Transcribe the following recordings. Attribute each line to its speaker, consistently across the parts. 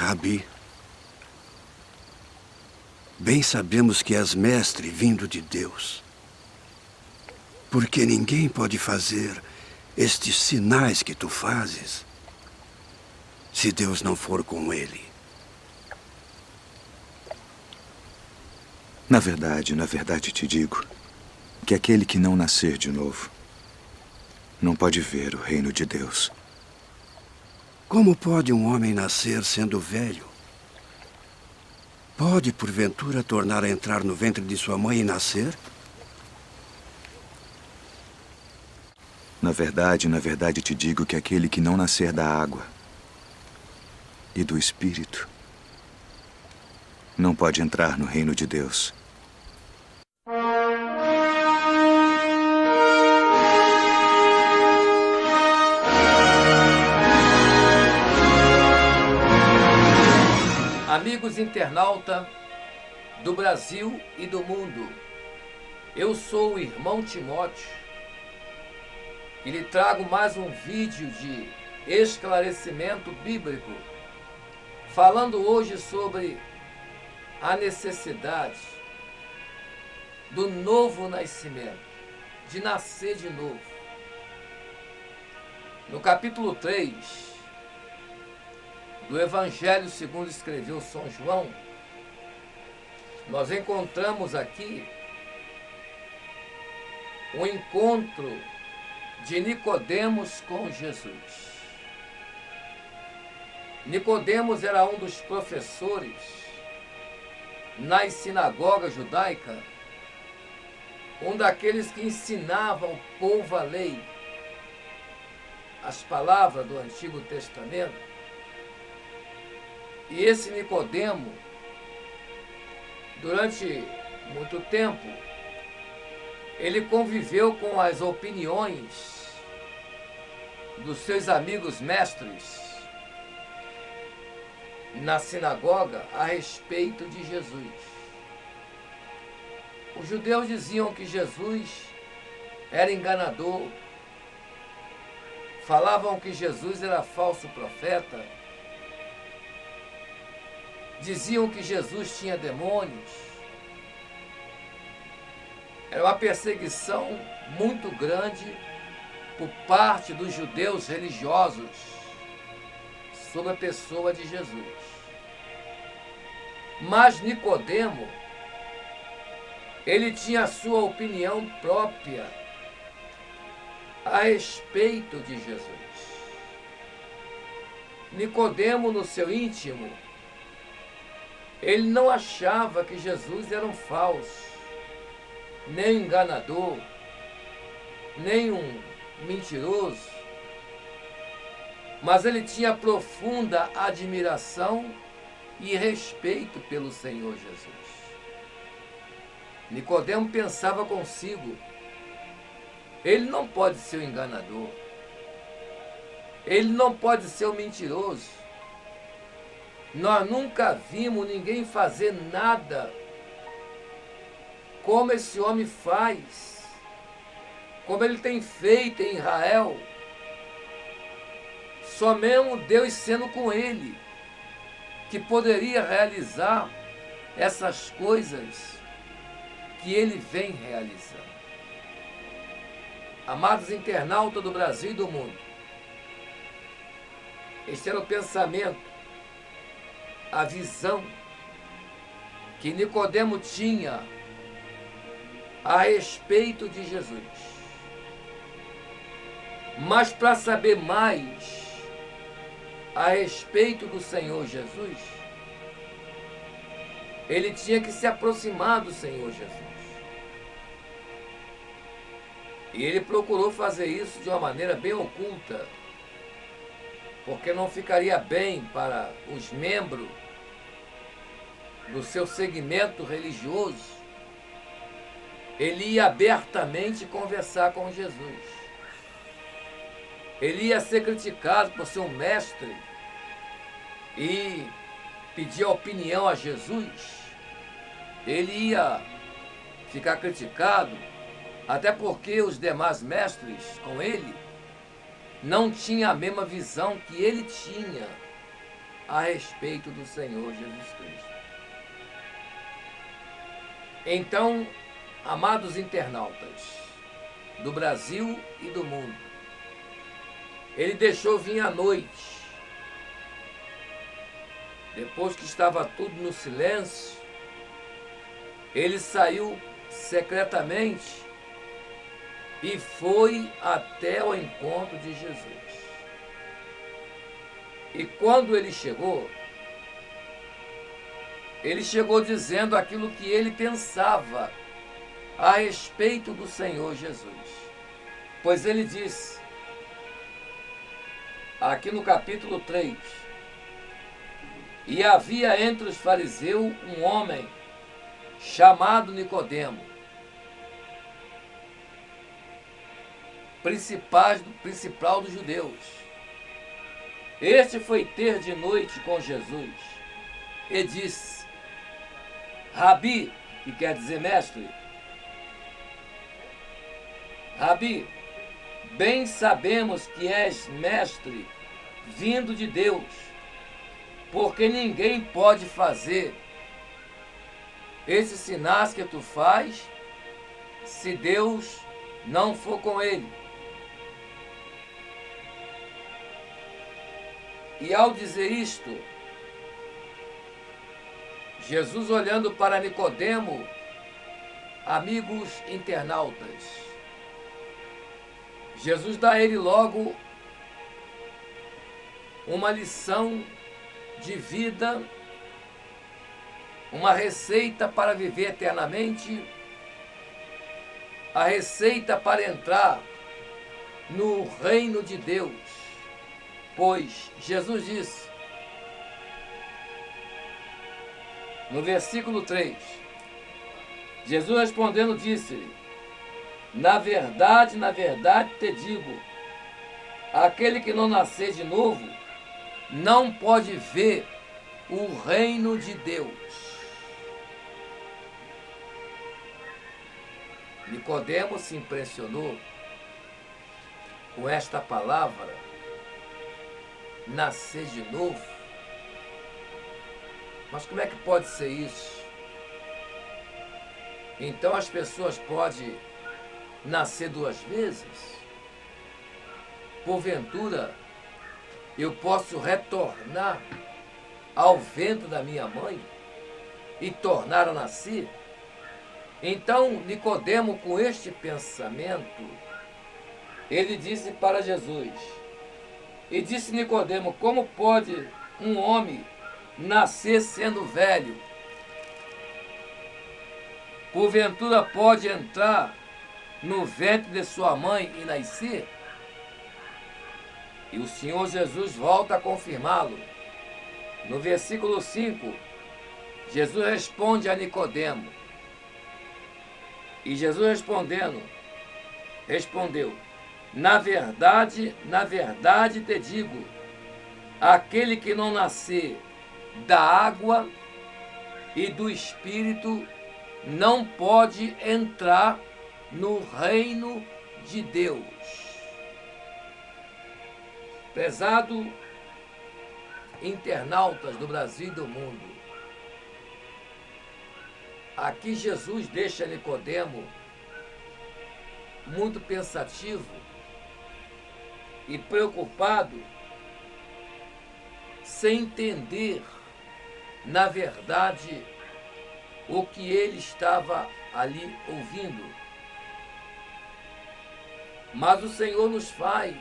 Speaker 1: Rabi, bem sabemos que és mestre vindo de Deus, porque ninguém pode fazer estes sinais que tu fazes se Deus não for com ele.
Speaker 2: Na verdade te digo que aquele que não nascer de novo não pode ver o reino de Deus.
Speaker 1: Como pode um homem nascer sendo velho? Pode, porventura, tornar a entrar no ventre de sua mãe e nascer?
Speaker 2: Na verdade te digo que aquele que não nascer da água e do Espírito não pode entrar no reino de Deus.
Speaker 3: Amigos internauta do Brasil e do mundo, eu sou o irmão Timóteo e lhe trago mais um vídeo de esclarecimento bíblico, falando hoje sobre a necessidade do novo nascimento, de nascer de novo. No capítulo 3 do Evangelho segundo escreveu São João, nós encontramos aqui o encontro de Nicodemos com Jesus. Nicodemos era um dos professores nas sinagogas judaicas, um daqueles que ensinavam o povo a lei, as palavras do Antigo Testamento. E esse Nicodemo, durante muito tempo, ele conviveu com as opiniões dos seus amigos mestres na sinagoga a respeito de Jesus. Os judeus diziam que Jesus era enganador, falavam que Jesus era falso profeta, diziam que Jesus tinha demônios. Era uma perseguição muito grande por parte dos judeus religiosos sobre a pessoa de Jesus. Mas Nicodemo, ele tinha a sua opinião própria a respeito de Jesus. Nicodemo, no seu íntimo, ele não achava que Jesus era um falso, nem um enganador, nem um mentiroso, mas ele tinha profunda admiração e respeito pelo Senhor Jesus. Nicodemo pensava consigo, ele não pode ser um enganador, ele não pode ser um mentiroso. Nós nunca vimos ninguém fazer nada como esse homem faz, como ele tem feito em Israel. Só mesmo Deus sendo com ele, que poderia realizar essas coisas que ele vem realizando. Amados internautas do Brasil e do mundo, este era o pensamento, a visão que Nicodemo tinha a respeito de Jesus. Mas para saber mais a respeito do Senhor Jesus, ele tinha que se aproximar do Senhor Jesus. E ele procurou fazer isso de uma maneira bem oculta, porque não ficaria bem para os membros do seu segmento religioso. Ele ia abertamente conversar com Jesus. Ele ia ser criticado por ser um mestre e pedir a opinião a Jesus. Ele ia ficar criticado, até porque os demais mestres com ele não tinham a mesma visão que ele tinha a respeito do Senhor Jesus Cristo. Então, amados internautas do Brasil e do mundo, ele deixou vir a noite, depois que estava tudo no silêncio, ele saiu secretamente e foi até o encontro de Jesus. E quando ele chegou dizendo aquilo que ele pensava a respeito do Senhor Jesus. Pois ele disse, aqui no capítulo 3, e havia entre os fariseus um homem chamado Nicodemo, principal dos judeus. Este foi ter de noite com Jesus e disse, Rabi, que quer dizer mestre, Rabi, bem sabemos que és mestre vindo de Deus, porque ninguém pode fazer esses sinais que tu faz se Deus não for com ele. E ao dizer isto, Jesus, olhando para Nicodemo, amigos internautas, Jesus dá a ele logo uma lição de vida, uma receita para viver eternamente, a receita para entrar no reino de Deus. Pois Jesus disse, no versículo 3, Jesus respondendo disse-lhe, na verdade te digo, aquele que não nascer de novo, não pode ver o reino de Deus. Nicodemo se impressionou com esta palavra, nascer de novo. Mas como é que pode ser isso? Então as pessoas podem nascer duas vezes? Porventura, eu posso retornar ao ventre da minha mãe e tornar a nascer? Então, Nicodemo, com este pensamento, ele disse para Jesus, e disse Nicodemo, como pode um homem nascer sendo velho? Porventura pode entrar no ventre de sua mãe e nascer? E o Senhor Jesus volta a confirmá-lo. No versículo 5, Jesus responde a Nicodemo. E Jesus respondeu, na verdade te digo, aquele que não nascer da água e do Espírito não pode entrar no reino de Deus. Prezado internautas do Brasil e do mundo, aqui Jesus deixa Nicodemo muito pensativo e preocupado, sem entender, na verdade, o que ele estava ali ouvindo. Mas o Senhor nos faz,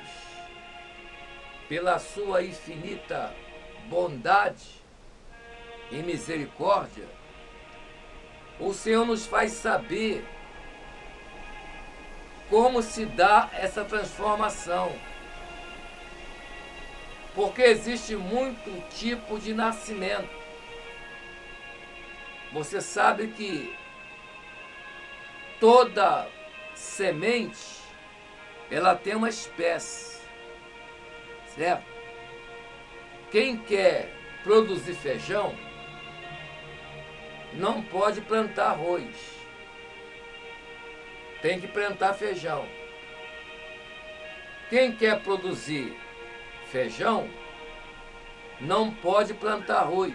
Speaker 3: pela sua infinita bondade e misericórdia, o Senhor nos faz saber como se dá essa transformação. Porque existe muito tipo de nascimento. Você sabe que toda semente, ela tem uma espécie, certo? Quem quer produzir feijão, não pode plantar arroz. Tem que plantar feijão. Quem quer produzir feijão, não pode plantar arroz.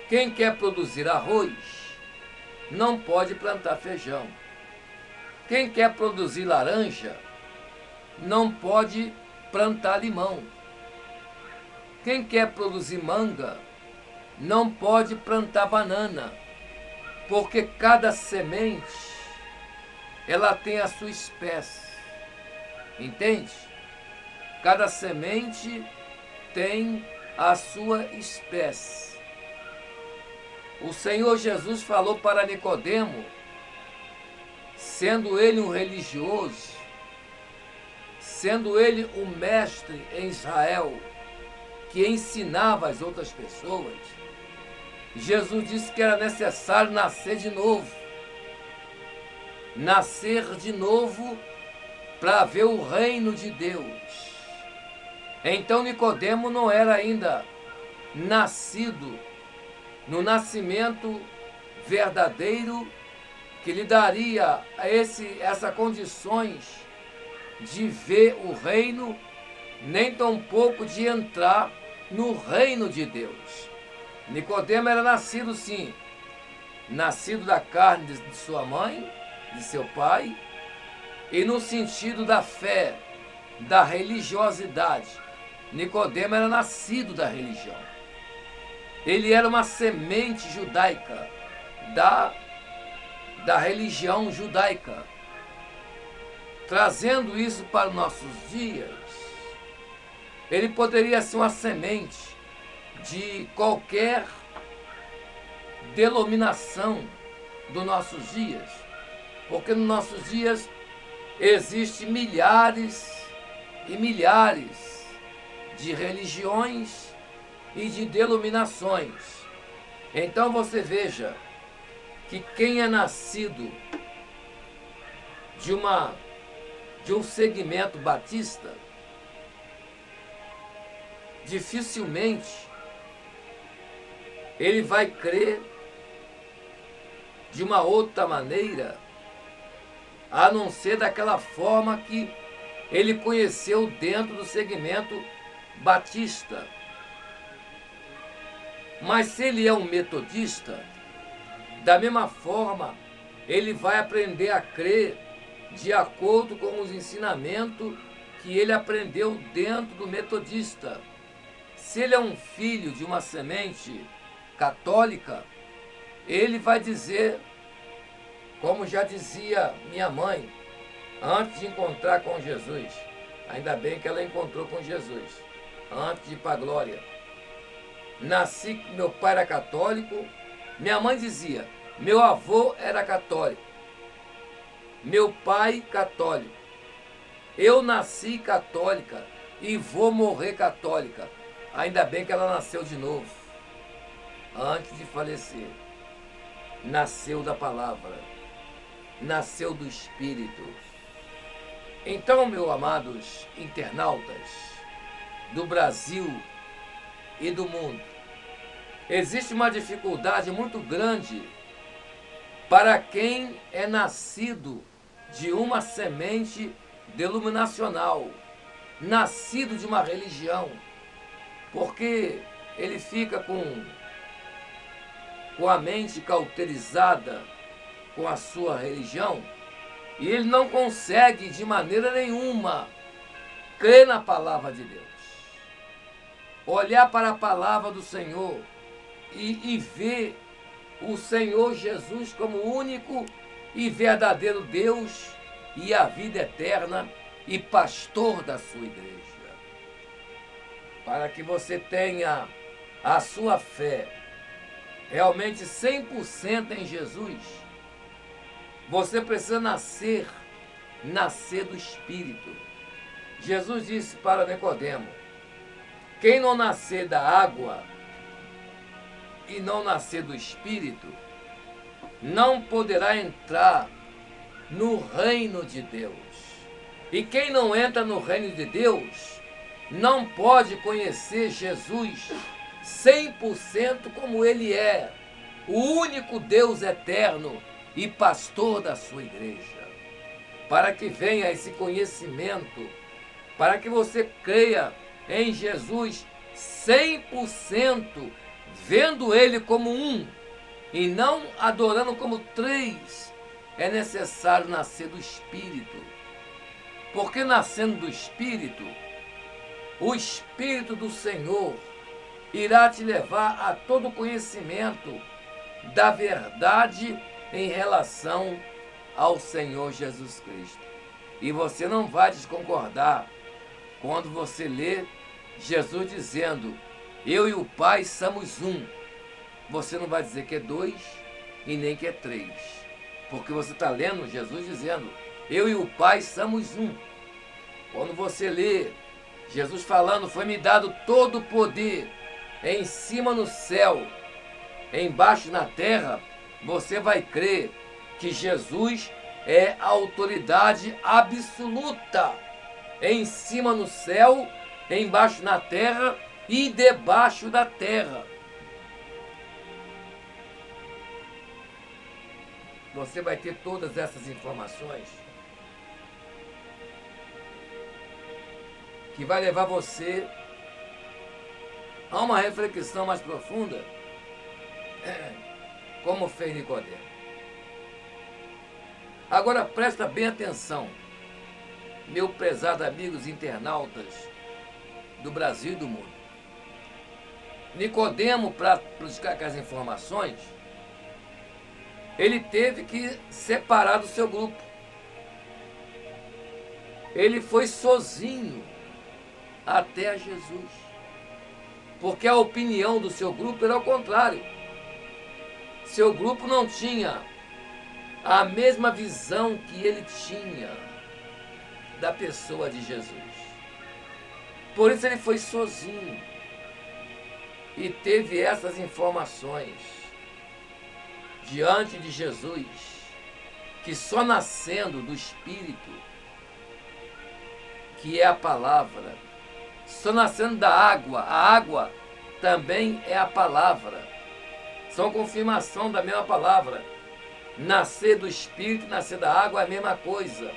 Speaker 3: Quem quer produzir arroz não pode plantar feijão. Quem quer produzir laranja não pode plantar limão. Quem quer produzir manga não pode plantar banana, porque cada semente ela tem a sua espécie. Entende? Cada semente tem a sua espécie. O Senhor Jesus falou para Nicodemo, sendo ele um religioso, sendo ele um mestre em Israel, que ensinava as outras pessoas, Jesus disse que era necessário nascer de novo. Nascer de novo para ver o reino de Deus. Então Nicodemo não era ainda nascido no nascimento verdadeiro que lhe daria essas condições de ver o reino, nem tampouco de entrar no reino de Deus. Nicodemo era nascido sim, nascido da carne de sua mãe, de seu pai, e no sentido da fé, da religiosidade. Nicodemo era nascido da religião. Ele era uma semente judaica, da religião judaica. Trazendo isso para os nossos dias, ele poderia ser uma semente de qualquer denominação dos nossos dias, porque nos nossos dias existem milhares e milhares de religiões e de denominações. Então você veja que quem é nascido de um segmento batista, dificilmente ele vai crer de uma outra maneira, a não ser daquela forma que ele conheceu dentro do segmento batista. Mas se ele é um metodista, da mesma forma, ele vai aprender a crer de acordo com os ensinamentos que ele aprendeu dentro do metodista. Se ele é um filho de uma semente católica, ele vai dizer, como já dizia minha mãe, antes de encontrar com Jesus, ainda bem que ela encontrou com Jesus, antes de ir para a glória. Nasci, meu pai era católico, minha mãe dizia, meu avô era católico, meu pai católico, eu nasci católica e vou morrer católica. Ainda bem que ela nasceu de novo, antes de falecer. Nasceu da palavra, nasceu do Espírito. Então, meus amados internautas do Brasil e do mundo, existe uma dificuldade muito grande para quem é nascido de uma semente denominacional, nascido de uma religião, porque ele fica com a mente cauterizada com a sua religião e ele não consegue de maneira nenhuma crer na palavra de Deus, olhar para a palavra do Senhor e ver o Senhor Jesus como o único e verdadeiro Deus e a vida eterna e pastor da sua igreja. Para que você tenha a sua fé realmente 100% em Jesus, você precisa nascer do Espírito. Jesus disse para Nicodemo, quem não nascer da água e não nascer do Espírito, não poderá entrar no reino de Deus. E quem não entra no reino de Deus, não pode conhecer Jesus 100% como Ele é, o único Deus eterno e pastor da sua igreja. Para que venha esse conhecimento, para que você creia em Jesus 100% vendo ele como um e não adorando como três, é necessário nascer do Espírito. Porque nascendo do Espírito, o Espírito do Senhor irá te levar a todo conhecimento da verdade em relação ao Senhor Jesus Cristo. E você não vai desconcordar quando você lê Jesus dizendo: eu e o Pai somos um. Você não vai dizer que é dois e nem que é três, porque você está lendo Jesus dizendo: eu e o Pai somos um. Quando você lê Jesus falando: foi-me dado todo o poder em cima no céu, embaixo na terra, você vai crer que Jesus é a autoridade absoluta em cima no céu, embaixo na terra e debaixo da terra. Você vai ter todas essas informações que vai levar você a uma reflexão mais profunda, como fez Nicodemo. Agora presta bem atenção, meu prezado amigos internautas do Brasil e do mundo. Nicodemo, para buscar as informações, ele teve que separar do seu grupo. Ele foi sozinho até a Jesus, porque a opinião do seu grupo era ao contrário. Seu grupo não tinha a mesma visão que ele tinha da pessoa de Jesus. Por isso ele foi sozinho e teve essas informações diante de Jesus, que só nascendo do Espírito, que é a palavra, só nascendo da água, a água também é a palavra, são confirmação da mesma palavra. Nascer do Espírito e nascer da água é a mesma coisa.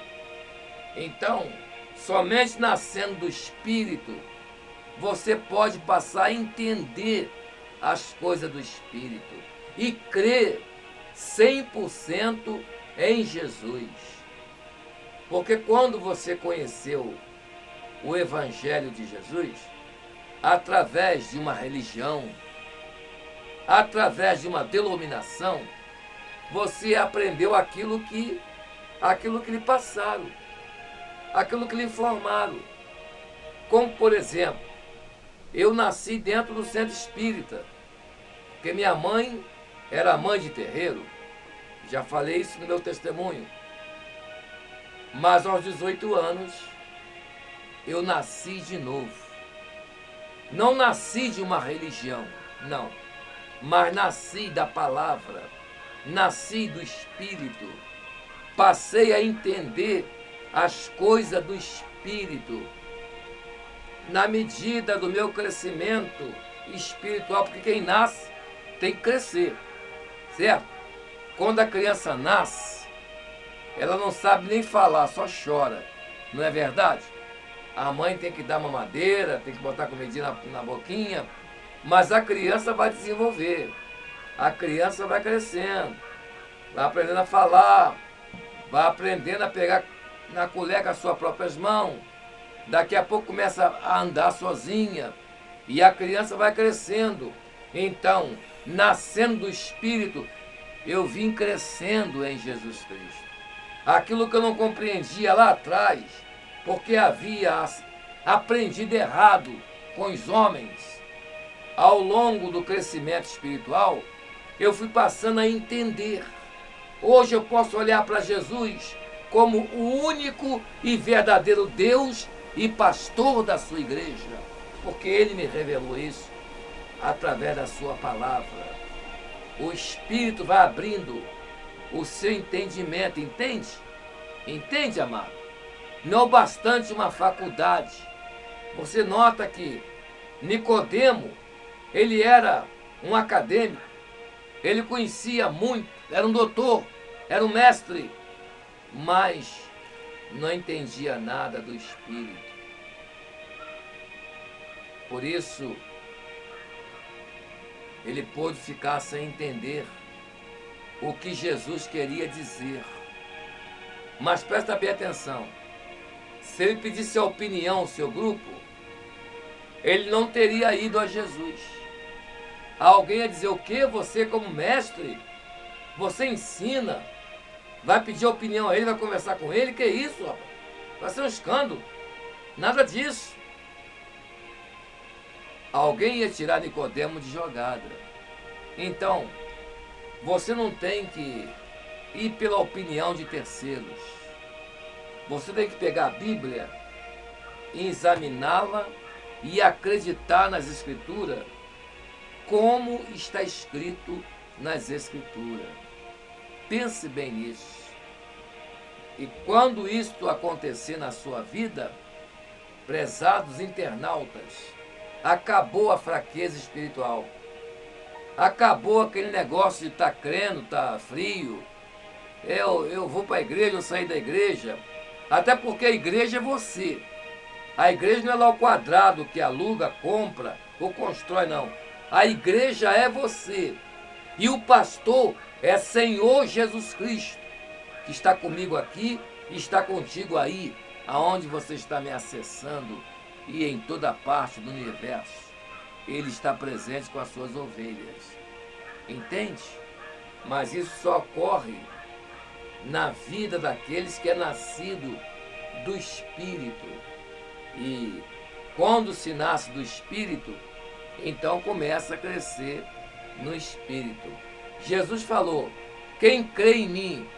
Speaker 3: Então, somente nascendo do Espírito, você pode passar a entender as coisas do Espírito e crer 100% em Jesus. Porque quando você conheceu o Evangelho de Jesus, através de uma religião, através de uma denominação, você aprendeu aquilo que lhe passaram, aquilo que lhe informaram. Como, por exemplo, eu nasci dentro do centro espírita, porque minha mãe era mãe de terreiro, já falei isso no meu testemunho. Mas aos 18 anos, eu nasci de novo. Não nasci de uma religião, não, mas nasci da palavra, nasci do Espírito, passei a entender as coisas do Espírito, na medida do meu crescimento espiritual, porque quem nasce tem que crescer, certo? Quando a criança nasce, ela não sabe nem falar, só chora, não é verdade? A mãe tem que dar mamadeira, tem que botar comidinha na boquinha, mas a criança vai desenvolver, a criança vai crescendo, vai aprendendo a falar, vai aprendendo a pegar na colher com as suas próprias mãos, daqui a pouco começa a andar sozinha e a criança vai crescendo. Então, nascendo do Espírito, eu vim crescendo em Jesus Cristo. Aquilo que eu não compreendia lá atrás, porque havia aprendido errado com os homens, ao longo do crescimento espiritual, eu fui passando a entender. Hoje eu posso olhar para Jesus como o único e verdadeiro Deus e pastor da sua igreja, porque Ele me revelou isso através da sua palavra. O Espírito vai abrindo o seu entendimento, entende? Entende, amado? Não bastante uma faculdade. Você nota que Nicodemo, ele era um acadêmico, ele conhecia muito, era um doutor, era um mestre, mas não entendia nada do Espírito. Por isso, ele pôde ficar sem entender o que Jesus queria dizer. Mas presta bem atenção. Se ele pedisse a opinião ao seu grupo, ele não teria ido a Jesus. Alguém ia dizer: o quê? Você como mestre? Você ensina? Vai pedir opinião a ele, vai conversar com ele? Que isso, rapaz? Vai ser um escândalo. Nada disso. Alguém ia tirar Nicodemo de jogada. Então, você não tem que ir pela opinião de terceiros. Você tem que pegar a Bíblia, examiná-la e acreditar nas Escrituras como está escrito nas Escrituras. Pense bem nisso. E quando isto acontecer na sua vida, prezados internautas, acabou a fraqueza espiritual. Acabou aquele negócio de estar crendo, estar frio. Eu vou para a igreja, eu saio da igreja. Até porque a igreja é você. A igreja não é lá o quadrado que aluga, compra ou constrói, não. A igreja é você. E o pastor é Senhor Jesus Cristo, que está comigo aqui e está contigo aí, aonde você está me acessando e em toda parte do universo. Ele está presente com as suas ovelhas. Entende? Mas isso só ocorre na vida daqueles que é nascido do Espírito. E quando se nasce do Espírito, então começa a crescer no Espírito. Jesus falou: quem crê em mim,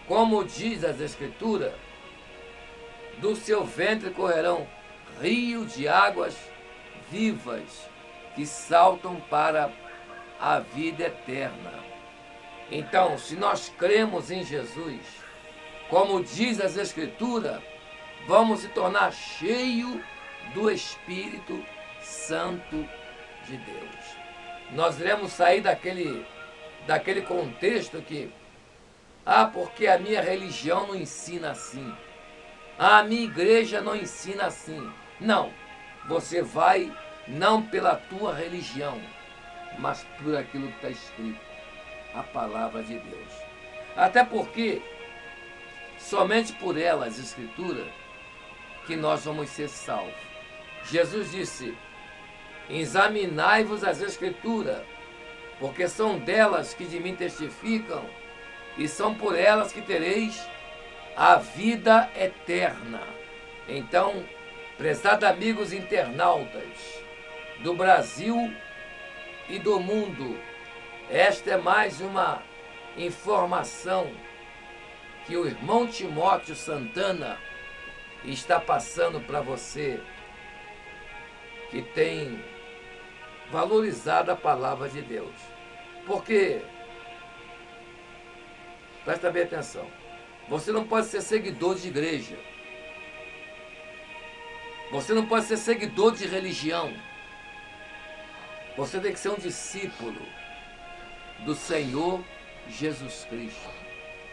Speaker 3: como diz as Escrituras, do seu ventre correrão rios de águas vivas que saltam para a vida eterna. Então, se nós cremos em Jesus, como diz as Escrituras, vamos se tornar cheio do Espírito Santo de Deus. Nós iremos sair daquele contexto que, porque a minha religião não ensina assim. A minha igreja não ensina assim. Não, você vai não pela tua religião, mas por aquilo que está escrito, a palavra de Deus. Até porque somente por ela, as Escrituras, que nós vamos ser salvos. Jesus disse: examinai-vos as Escrituras, porque são delas que de mim testificam, e são por elas que tereis a vida eterna. Então, prezados amigos internautas do Brasil e do mundo, esta é mais uma informação que o irmão Timóteo Santana está passando para você, que tem valorizado a palavra de Deus. Porque, presta bem atenção, você não pode ser seguidor de igreja. Você não pode ser seguidor de religião. Você tem que ser um discípulo do Senhor Jesus Cristo.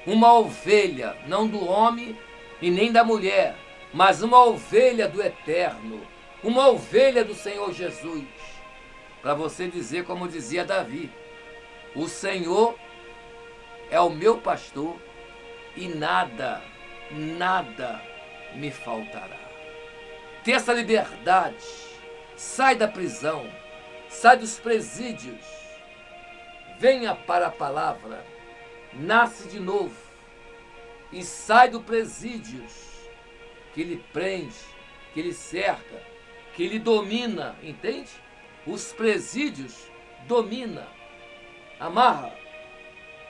Speaker 3: Uma ovelha, não do homem e nem da mulher, mas uma ovelha do Eterno. Uma ovelha do Senhor Jesus. Para você dizer como dizia Davi: o Senhor é o meu pastor e nada me faltará. Ter essa liberdade, sai da prisão, sai dos presídios, venha para a palavra, nasce de novo e sai do presídios que lhe prende, que lhe cerca, que lhe domina, entende? Os presídios domina, amarra.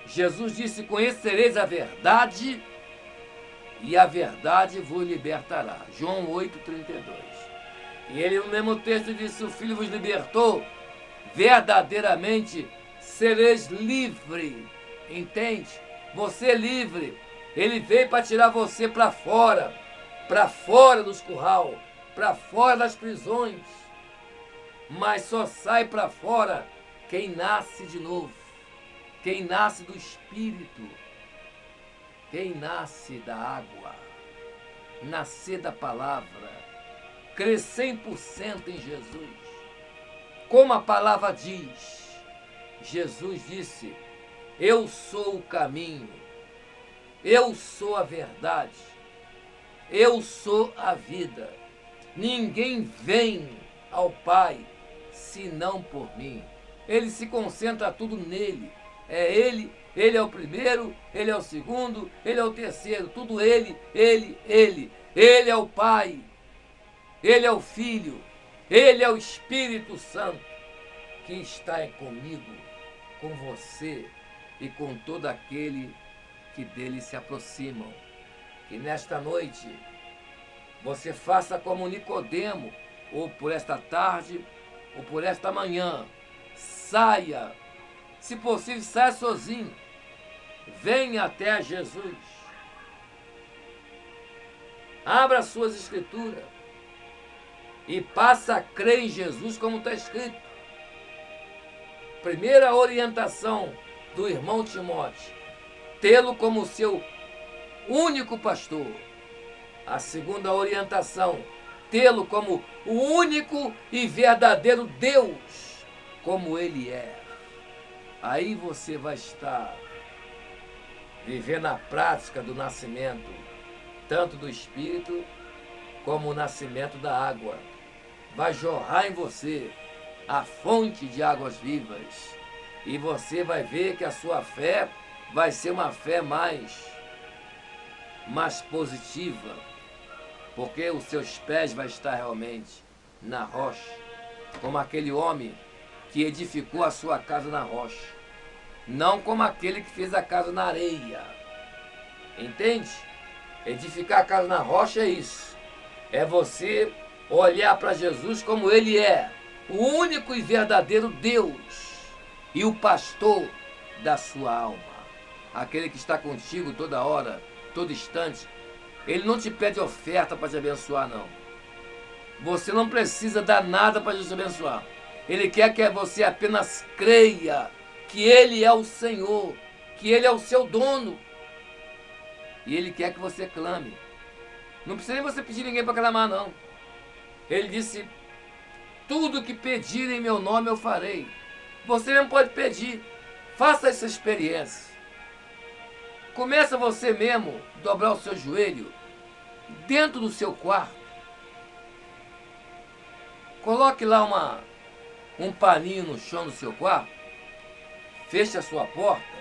Speaker 3: Jesus disse: conhecereis a verdade e a verdade vos libertará. João 8,32. E ele no mesmo texto disse: o Filho vos libertou, verdadeiramente sereis livre. Entende? Você é livre. Ele veio para tirar você para fora dos curral, para fora das prisões. Mas só sai para fora quem nasce de novo, quem nasce do Espírito, quem nasce da água, nascer da palavra, Crê 100% em Jesus. Como a palavra diz, Jesus disse: eu sou o caminho, eu sou a verdade, eu sou a vida. Ninguém vem ao Pai senão por mim. Ele se concentra tudo nele. É ele é o primeiro, ele é o segundo, ele é o terceiro. Tudo ele. Ele é o Pai, ele é o Filho, ele é o Espírito Santo que está comigo, com você e com todo aquele que dele se aproximam. Que nesta noite você faça como Nicodemo, ou por esta tarde, ou por esta manhã. Saia, se possível, saia sozinho. Venha até Jesus. Abra suas escrituras e passa a crer em Jesus como está escrito. Primeira orientação do irmão Timóteo: tê-lo como seu único pastor. A segunda orientação: tê-lo como o único e verdadeiro Deus, como ele é. Aí você vai estar vivendo a prática do nascimento, tanto do Espírito como o nascimento da água. Vai jorrar em você a fonte de águas vivas. E você vai ver que a sua fé vai ser uma fé mais positiva, porque os seus pés vão estar realmente na rocha, como aquele homem que edificou a sua casa na rocha, não como aquele que fez a casa na areia. Entende? Edificar a casa na rocha é isso. É você olhar para Jesus como ele é, o único e verdadeiro Deus e o pastor da sua alma. Aquele que está contigo toda hora, todo instante. Ele não te pede oferta para te abençoar, não. Você não precisa dar nada para te abençoar. Ele quer que você apenas creia que ele é o Senhor, que ele é o seu dono. E ele quer que você clame. Não precisa nem você pedir ninguém para clamar, não. Ele disse: tudo que pedirem em meu nome eu farei. Você mesmo pode pedir. Faça essa experiência. Começa você mesmo a dobrar o seu joelho dentro do seu quarto. Coloque lá um paninho no chão do seu quarto. Feche a sua porta.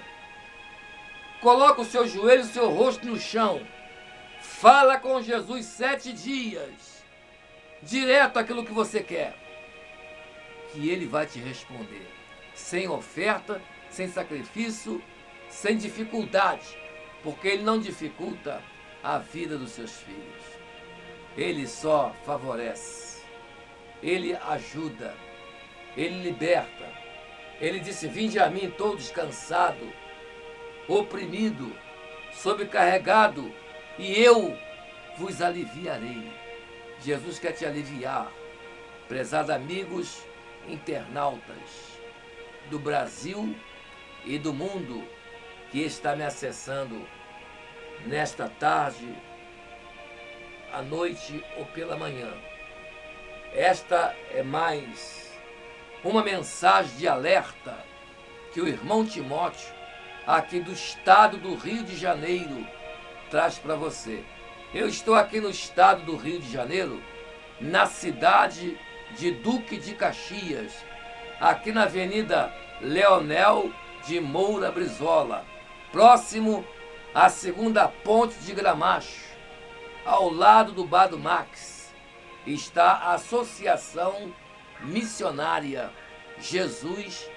Speaker 3: Coloque o seu joelho e o seu rosto no chão. Fala com Jesus 7 dias. Direto aquilo que você quer. Que ele vai te responder. Sem oferta, sem sacrifício, sem dificuldade. Porque ele não dificulta a vida dos seus filhos. Ele só favorece. Ele ajuda. Ele liberta. Ele disse: vinde a mim todos cansados, oprimido, sobrecarregado, e eu vos aliviarei. Jesus quer te aliviar. Prezados amigos internautas do Brasil e do mundo que está me acessando nesta tarde, à noite ou pela manhã. Esta é mais uma mensagem de alerta que o irmão Timóteo, aqui do estado do Rio de Janeiro, traz para você. Eu estou aqui no estado do Rio de Janeiro, na cidade de Duque de Caxias, aqui na Avenida Leonel de Moura Brizola, próximo à segunda ponte de Gramacho, ao lado do Bar do Max, está a Associação Missionária Jesus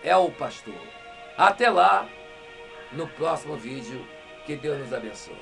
Speaker 3: é o Pastor. Até lá, no próximo vídeo, que Deus nos abençoe.